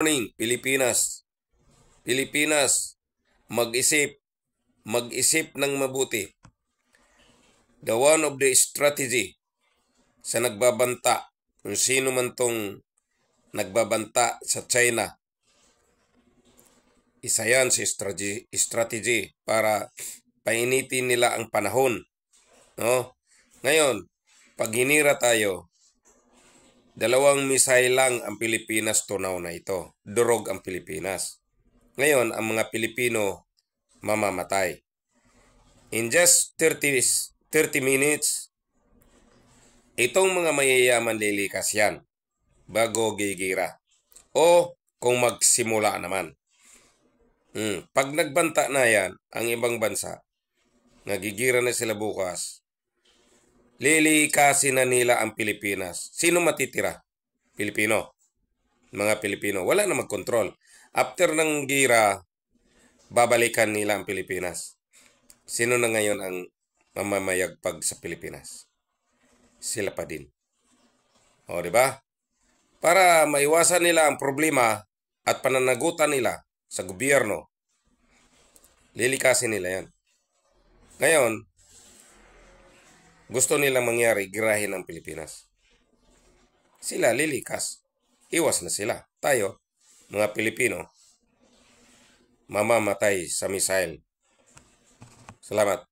Warning, Pilipinas. Pilipinas, mag-isip ng mabuti. The one of the strategy sa nagbabanta, kung sino man tong nagbabanta sa China, isa yan sa strategy para painitin nila ang panahon. No? Ngayon, pag hinira tayo, 2 missile lang ang Pilipinas tunaw na ito. Durog ang Pilipinas. Ngayon, ang mga Pilipino mamamatay. In just 30 minutes, itong mga mayayaman lilikas yan bago gigira. O kung magsimula naman. Pag nagbanta na yan, ang ibang bansa, nagigira na sila bukas, lilikasin na nila ang Pilipinas. Sino matitira? Pilipino. Mga Pilipino. Wala na magkontrol. After ng gira, babalikan nila ang Pilipinas. Sino na ngayon ang mamamayagpag sa Pilipinas? Sila pa din. O, di ba? Para maiwasan nila ang problema at pananagutan nila sa gobyerno, lilikasin nila yan. Ngayon, gusto nilang mangyari, girahin ang Pilipinas. Sila lilikas. Iwas na sila. Tayo, mga Pilipino, mamamatay sa missile. Salamat.